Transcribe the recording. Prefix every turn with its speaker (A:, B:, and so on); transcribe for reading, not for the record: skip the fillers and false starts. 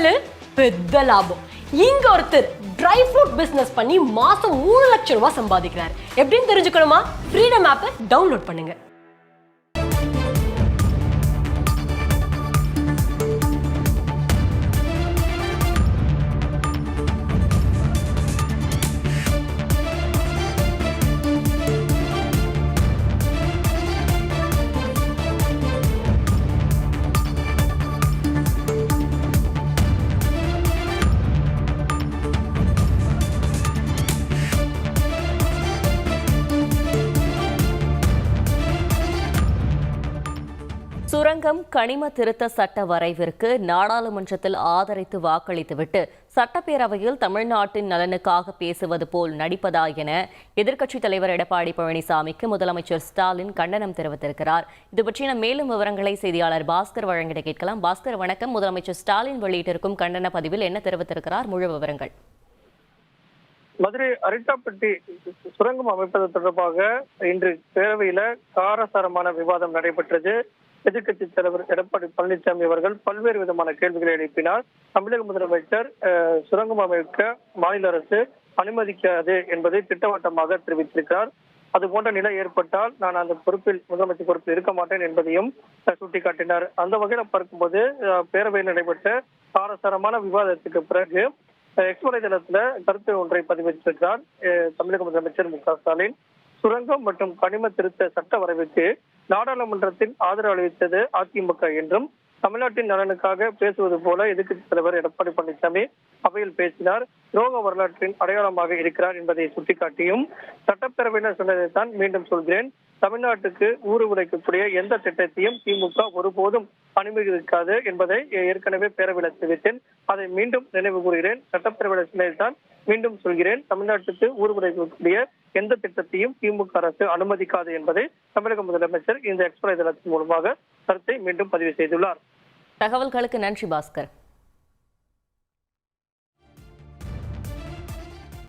A: முதல்ல பெத்த லாபம். இங்க ஒருத்தர் ட்ரை ஃப்ரூட் பிசினஸ் பண்ணி மாசம் 3 லட்சம் ரூபாய் சம்பாதிக்கிறார். எப்படின்னு தெரிஞ்சுக்கணுமா? ஃப்ரீடம் ஆப்பை டவுன்லோட் பண்ணுங்க.
B: சுரங்கம் கனிம திருத்த சட்ட வரைவிற்கு நாடாளுமன்றத்தில் ஆதரித்து வாக்களித்துவிட்டு சட்டப்பேரவையில் தமிழ்நாட்டின் நலனுக்காக பேசுவது போல் நடிப்பதா என எதிர்க்கட்சித் தலைவர் எடப்பாடி பழனிசாமிக்கு முதலமைச்சர் ஸ்டாலின் கண்டனம் தெரிவித்திருக்கிறார். இது பற்றின மேலும் விவரங்களை செய்தியாளர் பாஸ்கர் வழங்கிட கேட்கலாம். பாஸ்கர் வணக்கம். முதலமைச்சர் ஸ்டாலின் வெளியிட்டிருக்கும் கண்டன பதிவில் என்ன தெரிவித்திருக்கிறார்? முழு விவரங்கள்.
C: மதுரை அரிட்டாப்பட்டி சுரங்கம் அமைப்பது தொடர்பாக இன்று பேரவையில காரசாரமான விவாதம் நடைபெற்றது. எதிர்க்கட்சி தலைவர் எடப்பாடி பழனிசாமி அவர்கள் பல்வேறு விதமான கேள்விகளை எழுப்பினார். தமிழக முதலமைச்சர் சுரங்கம் அமைக்க மாநில அரசு அனுமதிக்காது என்பதை திட்டவட்டமாக தெரிவித்திருக்கிறார். அது போன்ற நிலை ஏற்பட்டால் நான் அந்த முதலமைச்சர் பொறுப்பில் இருக்க மாட்டேன் என்பதையும் சுட்டிக்காட்டினார். அந்த வகையில் பார்க்கும்போது பேரவையில் நடைபெற்ற காரசாரமான விவாதத்துக்கு பிறகு எக்ஸ் வலைதளத்துல கருத்து ஒன்றை பதிவிட்டிருக்கிறார் தமிழக முதலமைச்சர் மு க ஸ்டாலின். சுரங்கம் மற்றும் கனிம திருத்த சட்ட வரைவுக்கு நாடாளுமன்றத்தில் ஆதரவு அளித்தது அதிமுக என்றும் தமிழ்நாட்டின் நலனுக்காக பேசுவது போல எதிர்க்கட்சித் தலைவர் எடப்பாடி பழனிசாமி அவையில் பேசினார். துரோக வரலாற்றின் அடையாளமாக இருக்கிறார் என்பதை சுட்டிக்காட்டியும் சட்டப்பேரவையினர் சொன்னதைத்தான் மீண்டும் சொல்கிறேன். தமிழ்நாட்டுக்கு ஊறு உரைக்கக்கூடிய எந்த திட்டத்தையும் திமுக ஒருபோதும் அனுமதிக்காது என்பதை ஏற்கனவே பேரவையில் தெரிவித்தேன். அதை மீண்டும் நினைவு கூறுகிறேன். சட்டப்பேரவையில் சொன்னதைத்தான் மீண்டும் சொல்கிறேன். தமிழ்நாட்டுக்கு ஊறு உரைக்கக்கூடிய எந்த திட்டத்தையும் திமுக அரசு அனுமதிக்காது என்பதை தமிழக முதலமைச்சர் இந்த எக்ஸ்பிரஸ் தளத்தின் மூலமாக கருத்தை மீண்டும் பதிவு செய்துள்ளார்.
B: தகவல்களுக்கு நன்றி பாஸ்கர்.